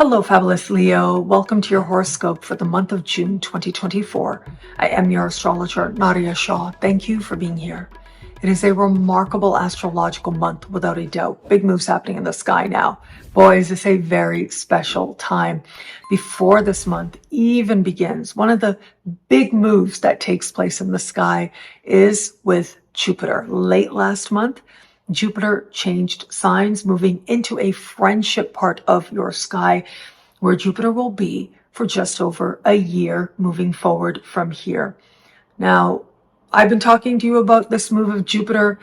Hello, fabulous Leo. Welcome to your horoscope for the month of June 2024. I am your astrologer, Nadiya Shah. Thank you for being here. It is a remarkable astrological month, without a doubt. Big moves happening in the sky now. Boys, it's a very special time. Before this month even begins, one of the big moves that takes place in the sky is with Jupiter. Late last month, Jupiter changed signs, moving into a friendship part of your sky, where Jupiter will be for just over a year moving forward from here. Now, I've been talking to you about this move of Jupiter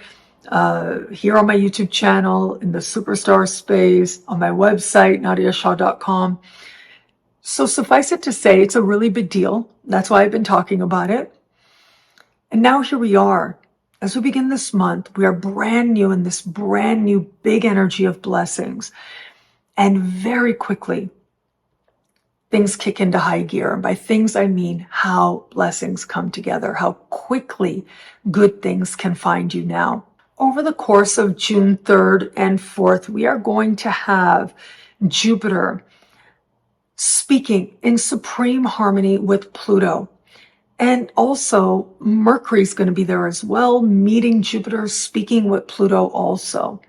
here on my YouTube channel, in the superstar space, on my website, nadiyashah.com. So suffice it to say, it's a really big deal. That's why I've been talking about it. And now here we are. As we begin this month, we are brand new in this brand new big energy of blessings. And very quickly, things kick into high gear. And by things, I mean how blessings come together, how quickly good things can find you now. Over the course of June 3rd and 4th, we are going to have Jupiter speaking in supreme harmony with Pluto. And also, Mercury's going to be there as well, meeting Jupiter, speaking with Pluto also.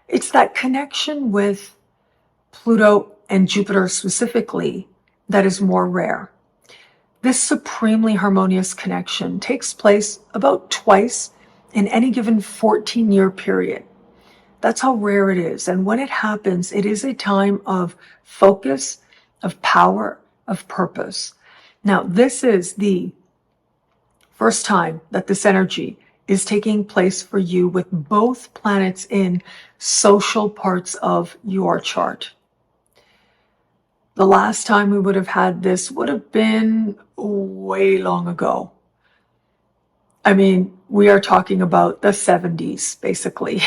It's that connection with Pluto and Jupiter specifically that is more rare. This supremely harmonious connection takes place about twice in any given 14-year period. That's how rare it is. And when it happens, it is a time of focus, of power, of purpose. Now, this is the first time that this energy is taking place for you with both planets in social parts of your chart. The last time we would have had this would have been way long ago. I mean, we are talking about the 70s, basically,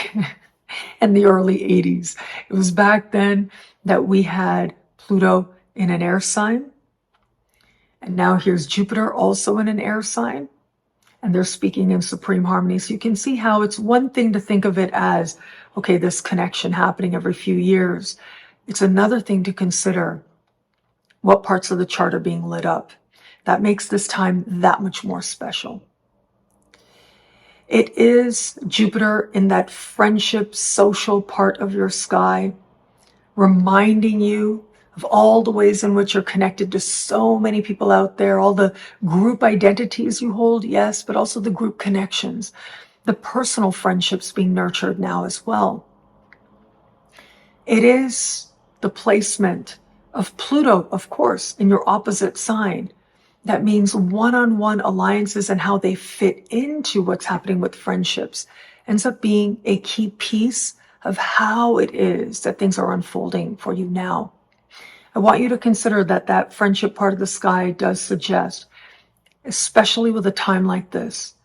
and the early 80s. It was back then that we had Pluto in an air sign. And now here's Jupiter also in an air sign. And they're speaking in supreme harmony. So you can see how it's one thing to think of it as, okay, this connection happening every few years. It's another thing to consider what parts of the chart are being lit up. That makes this time that much more special. It is Jupiter in that friendship, social part of your sky, reminding you of all the ways in which you're connected to so many people out there, all the group identities you hold, yes, but also the group connections, the personal friendships being nurtured now as well. It is the placement of Pluto, of course, in your opposite sign. That means one-on-one alliances and how they fit into what's happening with friendships ends up being a key piece of how it is that things are unfolding for you now. I want you to consider that that friendship part of the sky does suggest, especially with a time like this,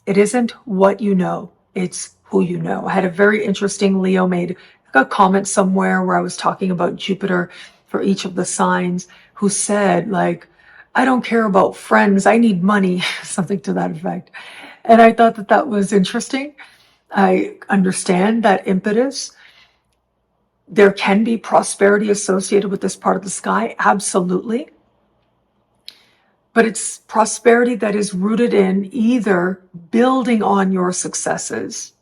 it isn't what you know, it's who you know. I had a very interesting Leo made a comment somewhere where I was talking about Jupiter for each of the signs, who said, like, I don't care about friends, I need money, something to that effect. And I thought that that was interesting. I understand that impetus. There can be prosperity associated with this part of the sky, absolutely. But it's prosperity that is rooted in either building on your successes,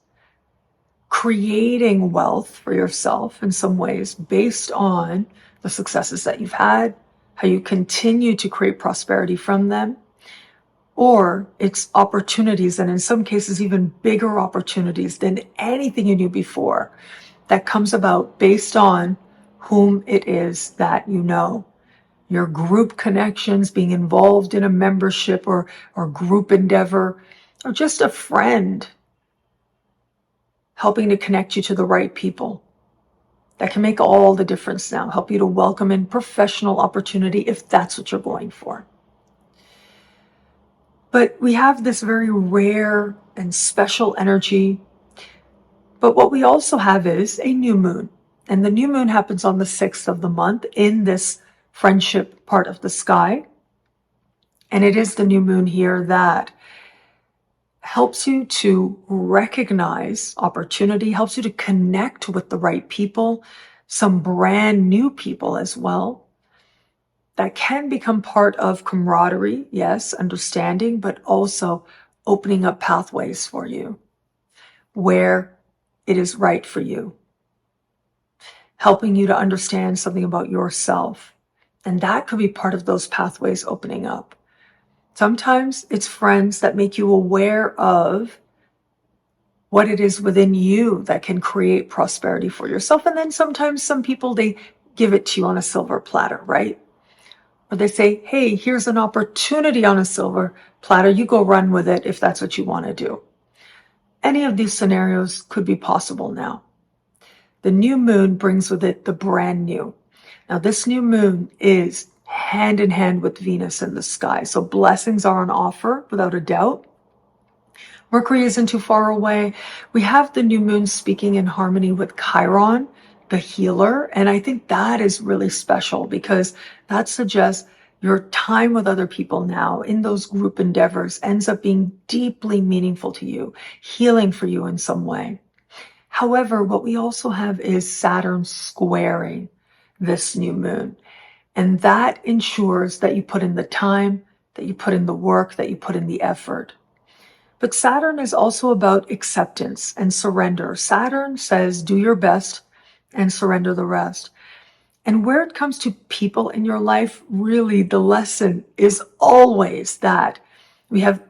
creating wealth for yourself in some ways based on the successes that you've had, how you continue to create prosperity from them, or it's opportunities, and in some cases even bigger opportunities than anything you knew before, that comes about based on whom it is that you know. Your group connections, being involved in a membership or group endeavor, or just a friend helping to connect you to the right people. That can make all the difference now, help you to welcome in professional opportunity if that's what you're going for. But we have this very rare and special energy. But what we also have is a new moon. And the new moon happens on the 6th of the month in this friendship part of the sky. And it is the new moon here that helps you to recognize opportunity, helps you to connect with the right people, some brand new people as well that can become part of camaraderie, yes, understanding, but also opening up pathways for you where it is right for you, helping you to understand something about yourself. And that could be part of those pathways opening up. Sometimes it's friends that make you aware of what it is within you that can create prosperity for yourself. And then sometimes some people, they give it to you on a silver platter, right? Or they say, hey, here's an opportunity on a silver platter. You go run with it if that's what you want to do. Any of these scenarios could be possible now. The new moon brings with it the brand new. Now, this new moon is hand in hand with Venus in the sky. So blessings are on offer without a doubt. Mercury isn't too far away. We have the new moon speaking in harmony with Chiron, the healer. And I think that is really special because that suggests your time with other people now in those group endeavors ends up being deeply meaningful to you, healing for you in some way. However, what we also have is Saturn squaring this new moon. And that ensures that you put in the time, that you put in the work, that you put in the effort. But Saturn is also about acceptance and surrender. Saturn says, do your best and surrender the rest. And where it comes to people in your life, really the lesson is always that we have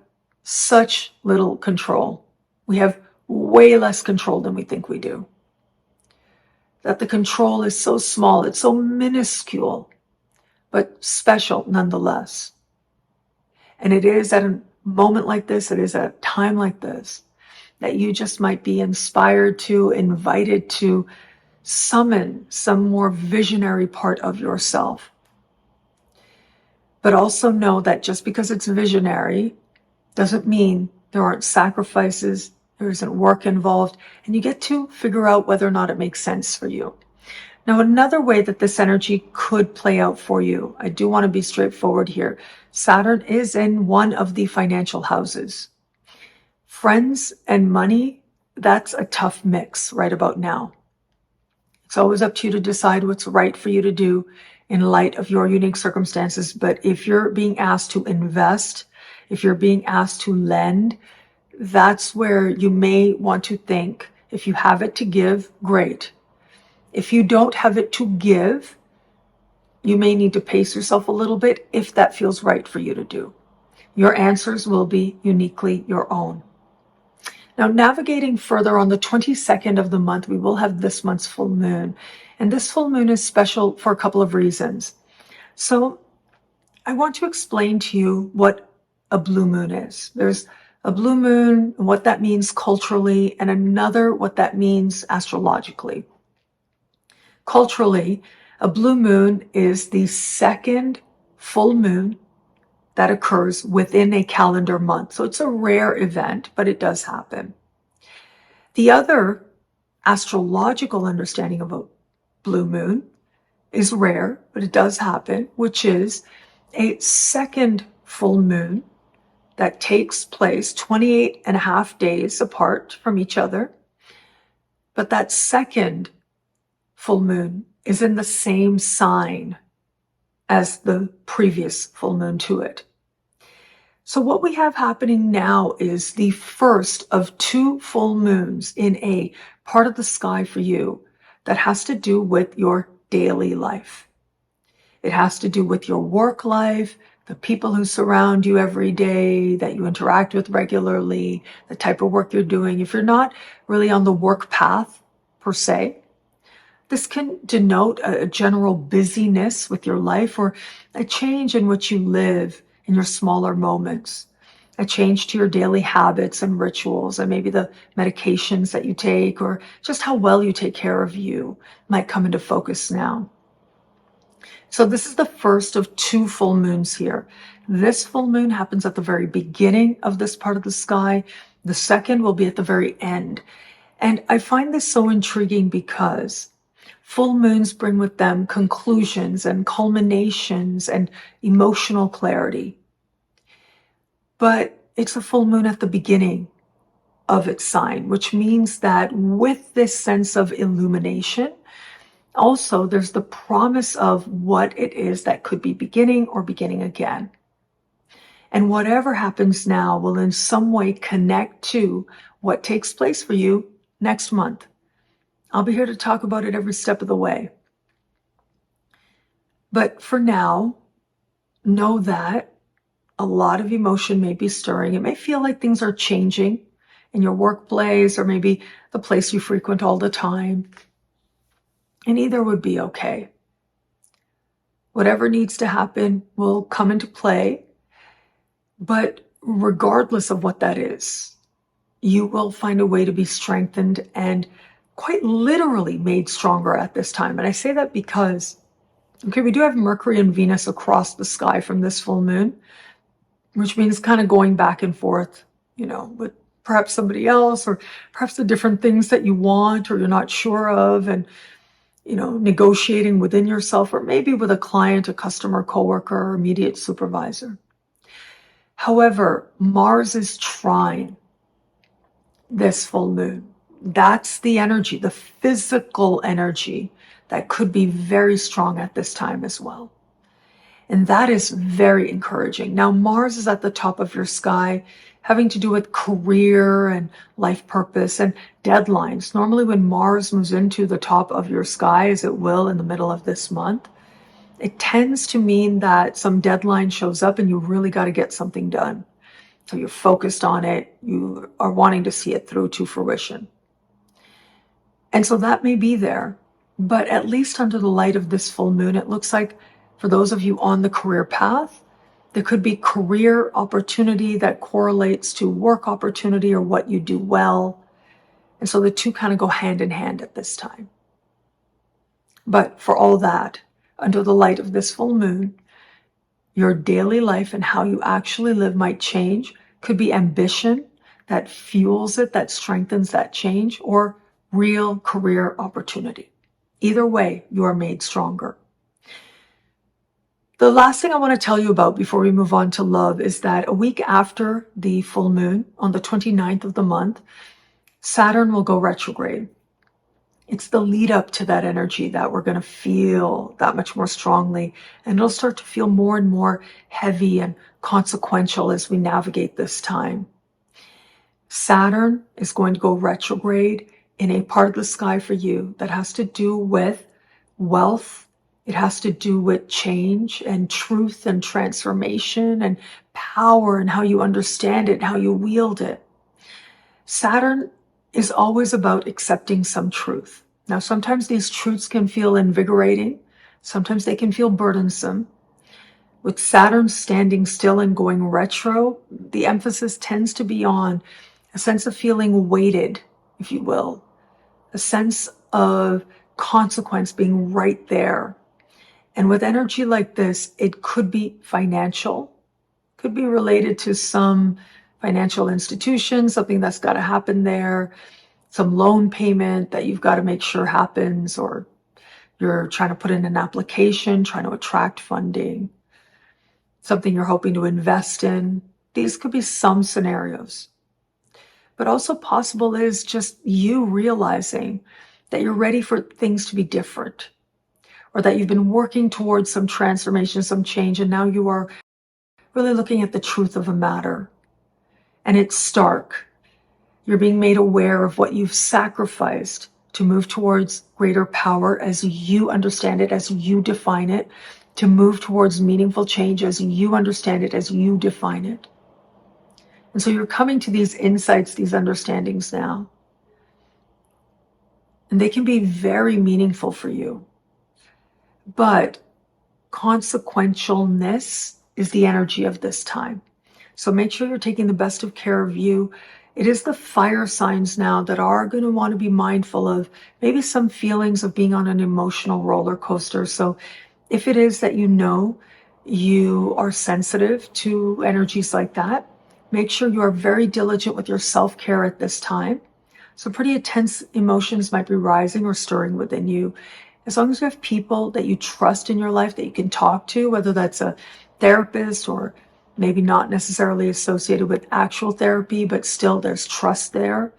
such little control. We have way less control than we think we do. That the control is so small, it's so minuscule, but special nonetheless. And it is at a moment like this, it is at a time like this, that you just might be inspired to, invited to summon some more visionary part of yourself. But also know that just because it's visionary doesn't mean there aren't sacrifices, there isn't work involved, and you get to figure out whether or not it makes sense for you. Now, another way that this energy could play out for you, I do want to be straightforward here. Saturn is in one of the financial houses. Friends and money, that's a tough mix right about now. It's always up to you to decide what's right for you to do in light of your unique circumstances. But if you're being asked to invest, if you're being asked to lend, that's where you may want to think, if you have it to give, great. If you don't have it to give, you may need to pace yourself a little bit if that feels right for you to do. Your answers will be uniquely your own. Now, navigating further on the 22nd of the month, we will have this month's full moon. And this full moon is special for a couple of reasons. So I want to explain to you what a blue moon is. There's a blue moon and what that means culturally, and another what that means astrologically. Culturally, a blue moon is the second full moon that occurs within a calendar month. So it's a rare event, but it does happen. The other astrological understanding of a blue moon is rare, but it does happen, which is a second full moon that takes place 28 and a half days apart from each other. But that second full moon is in the same sign as the previous full moon to it. So what we have happening now is the first of two full moons in a part of the sky for you that has to do with your daily life. It has to do with your work life, the people who surround you every day, that you interact with regularly, the type of work you're doing. If you're not really on the work path per se, this can denote a general busyness with your life or a change in which you live in your smaller moments, a change to your daily habits and rituals, and maybe the medications that you take or just how well you take care of you might come into focus now. So this is the first of two full moons here. This full moon happens at the very beginning of this part of the sky. The second will be at the very end. And I find this so intriguing because full moons bring with them conclusions and culminations and emotional clarity. But it's a full moon at the beginning of its sign, which means that with this sense of illumination, Also, there's the promise of what it is that could be beginning or beginning again. And whatever happens now will in some way connect to what takes place for you next month. I'll be here to talk about it every step of the way. But for now, know that a lot of emotion may be stirring. It may feel like things are changing in your workplace or maybe the place you frequent all the time. And either would be okay. Whatever needs to happen will come into play. But regardless of what that is, you will find a way to be strengthened and quite literally made stronger at this time. And I say that because, okay, we do have Mercury and Venus across the sky from this full moon, which means kind of going back and forth, with perhaps somebody else or perhaps the different things that you want or you're not sure of, and, negotiating within yourself or maybe with a client, a customer, coworker, or immediate supervisor. However, Mars is trine this full moon. That's the energy, the physical energy that could be very strong at this time as well. And that is very encouraging. Now, Mars is at the top of your sky, having to do with career and life purpose and deadlines. Normally, when Mars moves into the top of your sky, as it will in the middle of this month, it tends to mean that some deadline shows up and you really got to get something done. So you're focused on it. You are wanting to see it through to fruition. And so that may be there. But at least under the light of this full moon, it looks like for those of you on the career path, there could be career opportunity that correlates to work opportunity or what you do well. And so the two kind of go hand in hand at this time. But for all that, under the light of this full moon, your daily life and how you actually live might change. Could be ambition that fuels it, that strengthens that change, or real career opportunity. Either way, you are made stronger. The last thing I want to tell you about before we move on to love is that a week after the full moon, on the 29th of the month, Saturn will go retrograde. It's the lead up to that energy that we're going to feel that much more strongly. And it'll start to feel more and more heavy and consequential as we navigate this time. Saturn is going to go retrograde in a part of the sky for you that has to do with wealth. It has to do with change and truth and transformation and power and how you understand it, how you wield it. Saturn is always about accepting some truth. Now, sometimes these truths can feel invigorating. Sometimes they can feel burdensome. With Saturn standing still and going retro, the emphasis tends to be on a sense of feeling weighted, if you will, a sense of consequence being right there. And with energy like this, it could be financial, could be related to some financial institution, something that's got to happen there, some loan payment that you've got to make sure happens, or you're trying to put in an application, trying to attract funding, something you're hoping to invest in. These could be some scenarios. But also possible is just you realizing that you're ready for things to be different, or that you've been working towards some transformation, some change, and now you are really looking at the truth of a matter. And it's stark. You're being made aware of what you've sacrificed to move towards greater power as you understand it, as you define it, to move towards meaningful change as you understand it, as you define it. And so you're coming to these insights, these understandings now. And they can be very meaningful for you. But consequentialness is the energy of this time. So make sure you're taking the best of care of you. It is the fire signs now that are going to want to be mindful of maybe some feelings of being on an emotional roller coaster. So if it is that you are sensitive to energies like that, make sure you are very diligent with your self-care at this time. So pretty intense emotions might be rising or stirring within you. As long as you have people that you trust in your life that you can talk to, whether that's a therapist or maybe not necessarily associated with actual therapy, but still there's trust there.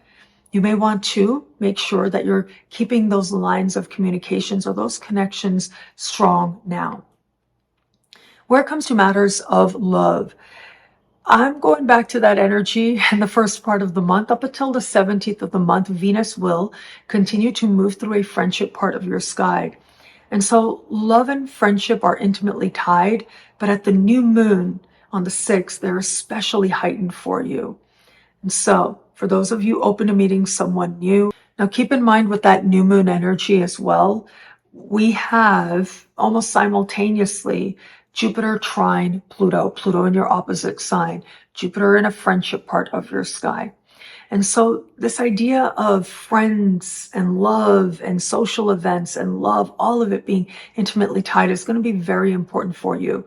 You may want to make sure that you're keeping those lines of communications or those connections strong now. Where it comes to matters of love, I'm going back to that energy in the first part of the month. Up until the 17th of the month, Venus will continue to move through a friendship part of your sky. And so love and friendship are intimately tied, but at the new moon on the 6th, they're especially heightened for you. And so for those of you open to meeting someone new, now keep in mind with that new moon energy as well, we have almost simultaneously Jupiter trine Pluto, Pluto in your opposite sign, Jupiter in a friendship part of your sky. And so this idea of friends and love and social events and love, all of it being intimately tied is going to be very important for you.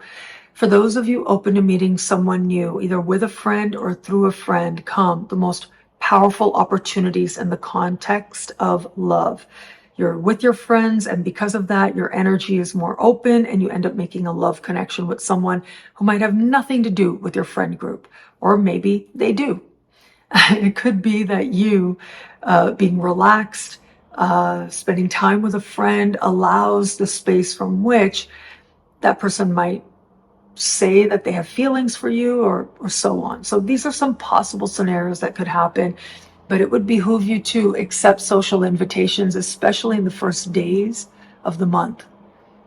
For those of you open to meeting someone new, either with a friend or through a friend, come the most powerful opportunities in the context of love. You're with your friends, and because of that, your energy is more open, and you end up making a love connection with someone who might have nothing to do with your friend group, or maybe they do. It could be that you, being relaxed, spending time with a friend allows the space from which that person might say that they have feelings for you or so on. So these are some possible scenarios that could happen, but it would behoove you to accept social invitations, especially in the first days of the month.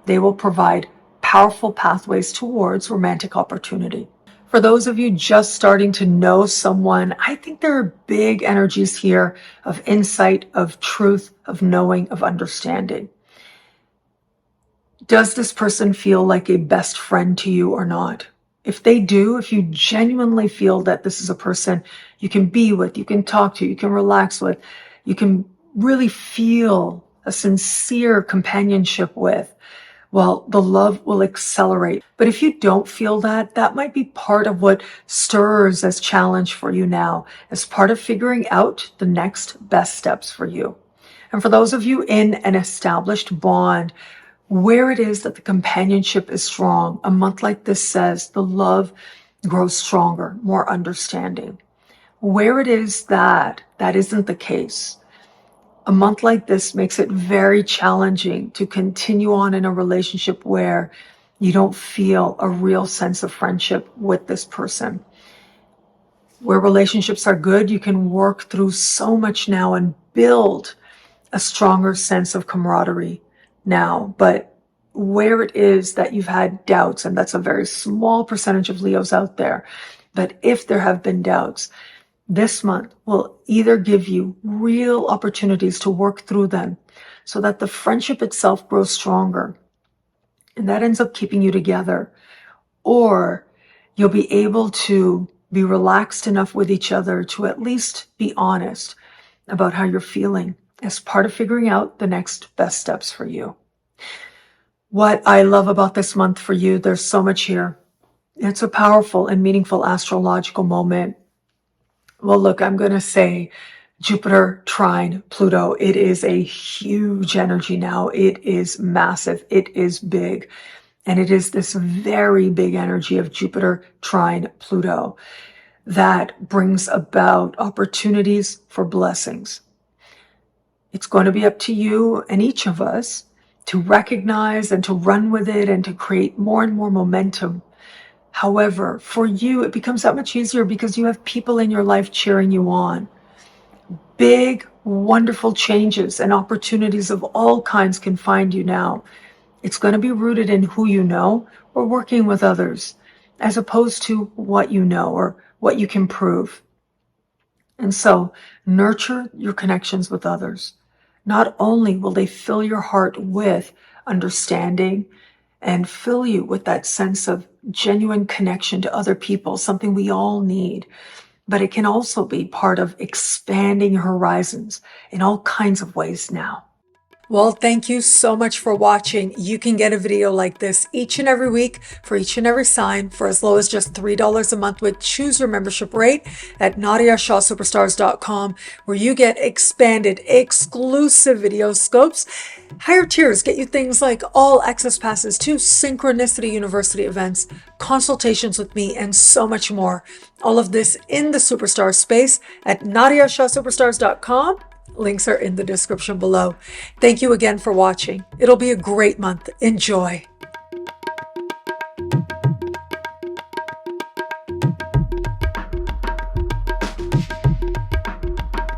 They will provide powerful pathways towards romantic opportunity. For those of you just starting to know someone, I think there are big energies here of insight, of truth, of knowing, of understanding. Does this person feel like a best friend to you or not? If they do, if you genuinely feel that this is a person you can be with, you can talk to, you can relax with, you can really feel a sincere companionship with, well, the love will accelerate. But if you don't feel that, that might be part of what stirs as challenge for you now, as part of figuring out the next best steps for you. And for those of you in an established bond, where it is that the companionship is strong, a month like this says the love grows stronger, more understanding. Where it is that that isn't the case, a month like this makes it very challenging to continue on in a relationship where you don't feel a real sense of friendship with this person. Where relationships are good, you can work through so much now and build a stronger sense of camaraderie now. But where it is that you've had doubts, and that's a very small percentage of Leos out there, but if there have been doubts, this month will either give you real opportunities to work through them so that the friendship itself grows stronger, and that ends up keeping you together, or you'll be able to be relaxed enough with each other to at least be honest about how you're feeling as part of figuring out the next best steps for you. What I love about this month for you, there's so much here. It's a powerful and meaningful astrological moment. Well, look, I'm going to say Jupiter trine Pluto. It is a huge energy now. It is massive. It is big. And it is this very big energy of Jupiter trine Pluto that brings about opportunities for blessings. It's going to be up to you and each of us to recognize and to run with it and to create more and more momentum. However, for you, it becomes that much easier because you have people in your life cheering you on. Big, wonderful changes and opportunities of all kinds can find you now. It's going to be rooted in who you know or working with others, as opposed to what you know or what you can prove. And so, nurture your connections with others. Not only will they fill your heart with understanding and fill you with that sense of genuine connection to other people, something we all need, but it can also be part of expanding your horizons in all kinds of ways now. Well, thank you so much for watching. You can get a video like this each and every week for each and every sign for as low as just $3 a month with choose your membership rate at NadiyaShahSuperstars.com, where you get expanded exclusive video scopes. Higher tiers get you things like all access passes to Synchronicity University events, consultations with me, and so much more. All of this in the Superstar space at NadiyaShahSuperstars.com. Links are in the description below. Thank you again for watching. It'll be a great month. Enjoy.